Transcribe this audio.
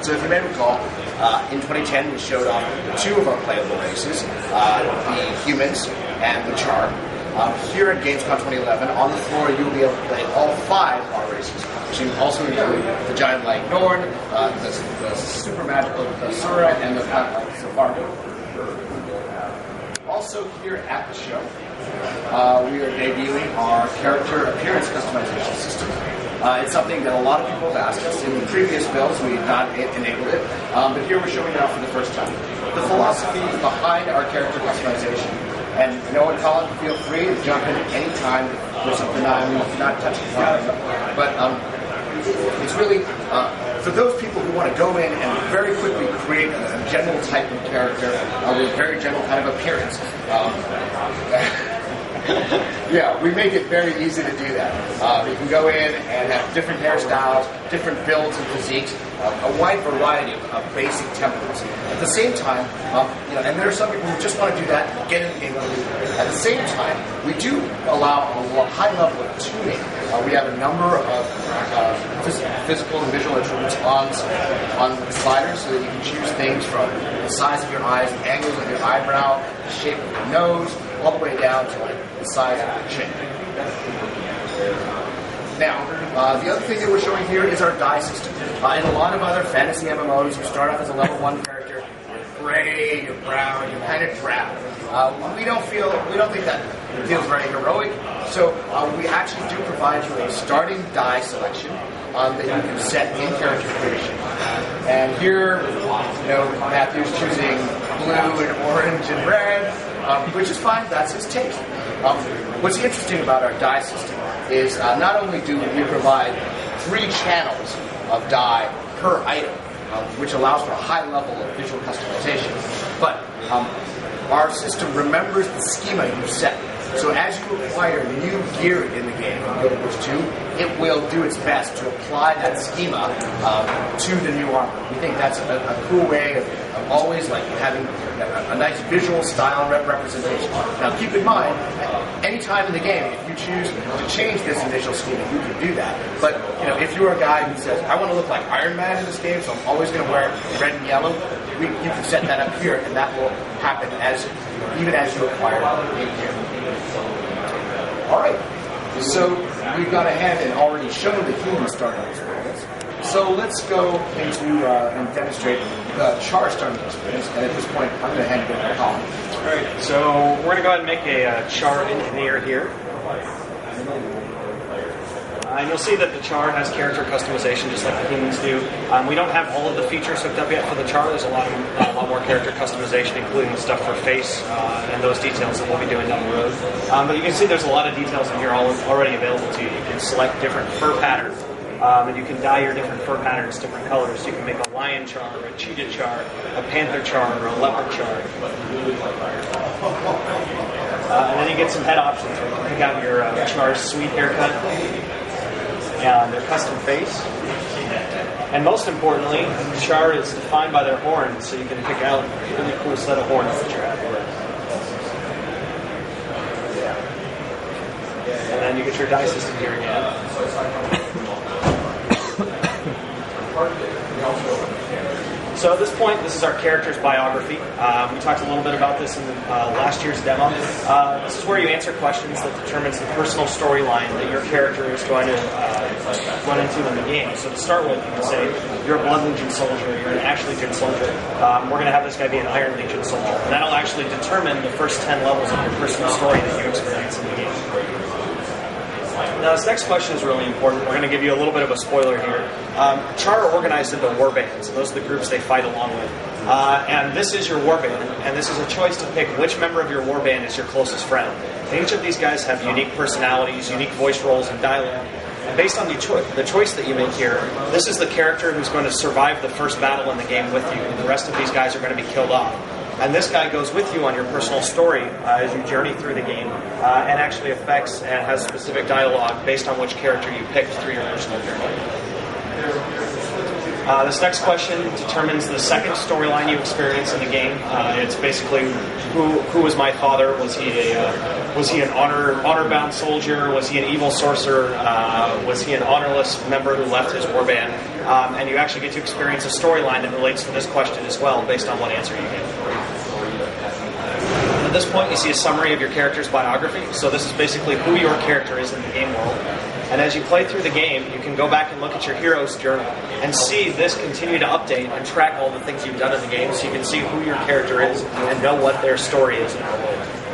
So if you may recall, in 2010 we showed off two of our playable races, the humans and the Char. Here at Gamescom 2011, on the floor you'll be able to play all 5 of our races, which also include the giant like Norn, the super magical Sura, and the Safari. Also here at the show, we are debuting our character appearance customization system. It's something that a lot of people have asked us. In the previous builds, we had not enabled it, but here we're showing it off for the first time. The philosophy behind our character customization, and you know what, Colin, feel free to jump in any time if there's something I'm not touching on. But it's really for those people who want to go in and very quickly create a general type of character with a very general kind of appearance. Yeah, we make it very easy to do that. You can go in and have different hairstyles, different builds and physiques, a wide variety of basic templates. At the same time, and there are some people who just want to do that, get it in. At the same time, we do allow a high level of tuning. We have a number of physical and visual attributes on the sliders so that you can choose things from the size of your eyes, the angles of your eyebrow, the shape of your nose, all the way down to the size of your chin. Now, the other thing that we're showing here is our die system. In a lot of other fantasy MMOs, you start off as a level 1 character. You're gray, you're brown, you're kind of drab. We don't think that feels very heroic. So we actually do provide you a starting die selection that you can set in character creation. And here, Matthew's choosing blue and orange and red, which is fine. That's his taste. What's interesting about our die system is not only do we provide 3 channels of die per item, which allows for a high level of visual customization, but our system remembers the schema you set. So as you acquire new gear in the game, Guild Wars 2, it will do its best to apply that schema to the new armor. We think that's a cool way of always having a nice visual style representation. Now keep in mind, any time in the game, if you choose to change this initial schema, you can do that. But if you're a guy who says, I want to look like Iron Man in this game, so I'm always going to wear red and yellow, you can set that up here, and that will happen even as you acquire new gear. All right, so we've gone ahead and already shown the human starting experience. So let's go into and demonstrate the Char starting experience. And at this point, I'm going to hand it over to Colin. All right, so we're going to go ahead and make a Char engineer here. And you'll see that the Char has character customization just like the humans do. We don't have all of the features hooked up yet for the Char. There's a lot more character customization, including stuff for face and those details that we'll be doing down the road. But you can see there's a lot of details in here already available to you. You can select different fur patterns, and you can dye your different fur patterns different colors. You can make a lion Char, or a cheetah Char, a panther Char, or a leopard Char. And then you get some head options. You can pick out your Char's sweet haircut, and their custom face. And most importantly, the Char is defined by their horns, so you can pick out a really cool set of horns that you're happy with. And then you get your die system here again. So at this point, this is our character's biography. We talked a little bit about this in last year's demo. This is where you answer questions that determines the personal storyline that your character is going to run into in the game. So to start with, you can say, you're a Blood Legion soldier, you're an Ash Legion soldier. We're going to have this guy be an Iron Legion soldier. And that'll actually determine the first 10 levels of your personal story that you experience in the game. Now, this next question is really important. We're going to give you a little bit of a spoiler here. Char are organized into war bands, and those are the groups they fight along with. And this is your war band, and this is a choice to pick which member of your war band is your closest friend. And each of these guys have unique personalities, unique voice roles, and dialogue. And based on the choice that you make here, this is the character who's going to survive the first battle in the game with you, and the rest of these guys are going to be killed off. And this guy goes with you on your personal story as you journey through the game and actually affects and has specific dialogue based on which character you picked through your personal journey. This next question determines the second storyline you experience in the game. It's basically who was my father? Was he an honor-bound soldier? Was he an evil sorcerer? Was he an honorless member who left his warband? and you actually get to experience a storyline that relates to this question as well, based on what answer you gave. At this point, you see a summary of your character's biography. So this is basically who your character is in the game world. And as you play through the game, you can go back and look at your hero's journal and see this continue to update and track all the things you've done in the game, so you can see who your character is and know what their story is in our world.